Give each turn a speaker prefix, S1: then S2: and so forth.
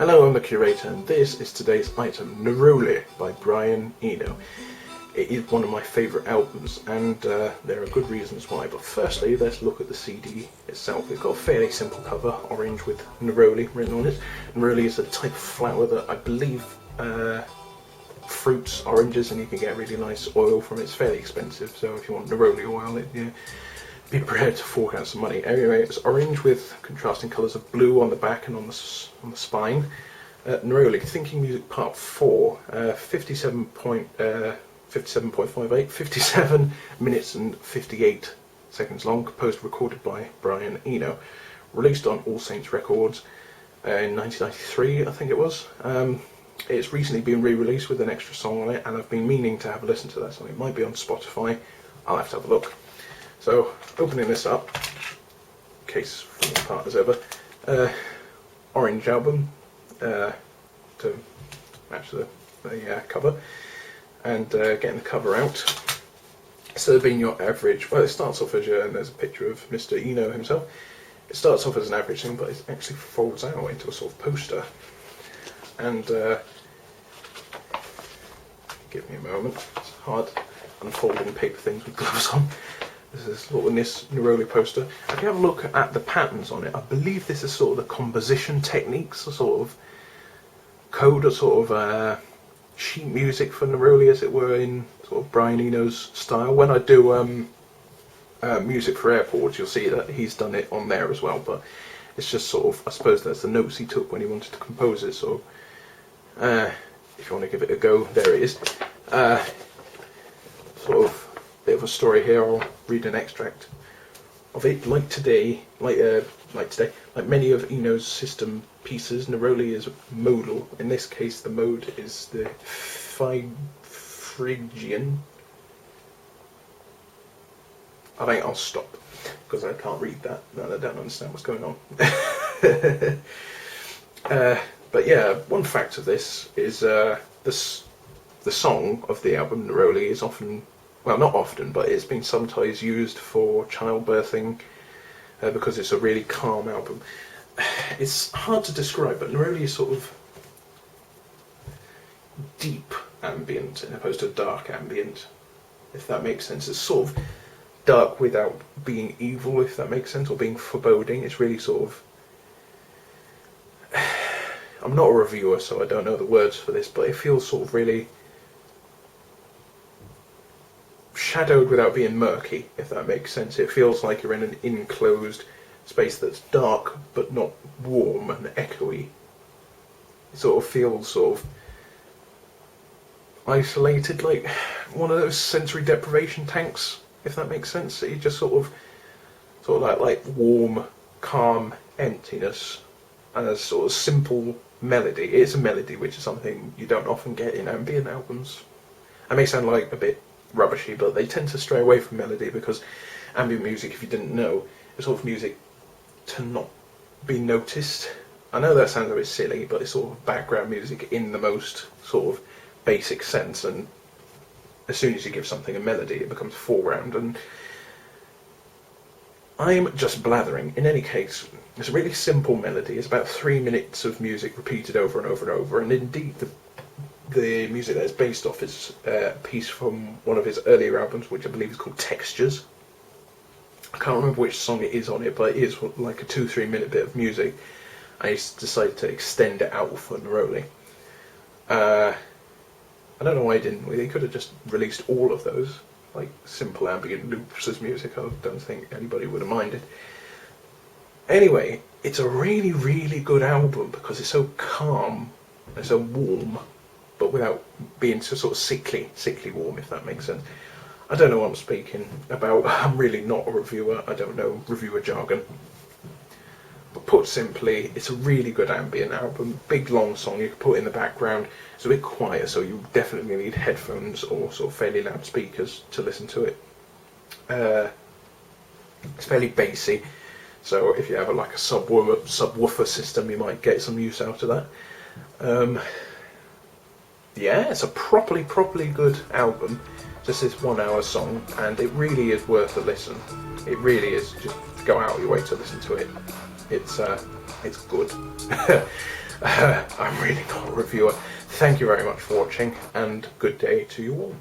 S1: Hello, I'm the Curator, and this is today's item, Neroli by Brian Eno. It is one of my favourite albums, and there are good reasons why. But firstly, let's look at the CD itself. It's got a fairly simple cover, orange with Neroli written on it. Neroli is a type of flower that I believe fruits oranges, and you can get really nice oil from it. It's fairly expensive, so if you want Neroli oil, be prepared to fork out some money. Anyway, it's orange with contrasting colours of blue on the back and on the spine. Neroli, Thinking Music Part 4, 57 minutes and 58 seconds long, composed and recorded by Brian Eno. Released on All Saints Records in 1993, I think it was. It's recently been re-released with an extra song on it, and I've been meaning to have a listen to that song. It might be on Spotify. I'll have to have a look. So, opening this up, in case falling apart as ever, orange album to match the cover, and getting the cover out. Instead of being your average, well, it starts off as and there's a picture of Mr. Eno himself. It starts off as an average thing, but it actually folds out into a sort of poster. And give me a moment, it's hard unfolding paper things with gloves on. This is sort of this Neroli poster. If you have a look at the patterns on it, I believe this is sort of the composition techniques, a sort of code, or sort of sheet music for Neroli, as it were, in sort of Brian Eno's style. When I do music for airports, you'll see that he's done it on there as well, but it's just sort of, I suppose that's the notes he took when he wanted to compose it, so if you want to give it a go, there it is. Sort of bit of a story here. I'll read an extract of it. Like many of Eno's system pieces, Neroli is modal. In this case, the mode is the Phrygian. I think I'll stop because I can't read that and I don't understand what's going on. But yeah, one fact of this is the song of the album Neroli is often, well, not often, but it's been sometimes used for childbirthing because it's a really calm album. It's hard to describe, but Neroli is sort of deep ambient as opposed to dark ambient, if that makes sense. It's sort of dark without being evil, if that makes sense, or being foreboding. It's really sort of... I'm not a reviewer, so I don't know the words for this, but it feels sort of really shadowed without being murky, if that makes sense. It feels like you're in an enclosed space that's dark but not warm and echoey. It sort of feels sort of isolated, like one of those sensory deprivation tanks, if that makes sense. You just sort of like warm, calm emptiness, and a sort of simple melody. It's a melody, which is something you don't often get in ambient albums. I may sound like a bit rubbishy, but they tend to stray away from melody because ambient music, if you didn't know, is sort of music to not be noticed. I know that sounds a bit silly, but it's sort of background music in the most sort of basic sense, and as soon as you give something a melody, it becomes foreground. And I'm just blathering. In any case, it's a really simple melody. It's about 3 minutes of music repeated over and over and over, and indeed the music that it's based off is a piece from one of his earlier albums, which I believe is called Textures. I can't remember which song it is on it, but it is like a 2-3 minute bit of music. I decided to extend it out for Neroli. I don't know why he didn't. He could have just released all of those, like simple ambient loops as music. I don't think anybody would have minded. Anyway, it's a really, really good album because it's so calm and so warm, but without being so sort of sickly warm, if that makes sense. I don't know what I'm speaking about. I'm really not a reviewer. I don't know reviewer jargon. But put simply, it's a really good ambient album. Big long song you can put in the background. It's a bit quiet, so you definitely need headphones or sort of fairly loud speakers to listen to it. It's fairly bassy, so if you have like a subwoofer system, you might get some use out of that. Yeah, it's a properly good album. Just this 1 hour song, and it really is worth a listen. It really is. Just go out of your way to listen to it. It's good. I'm really not a reviewer. Thank you very much for watching, and good day to you all.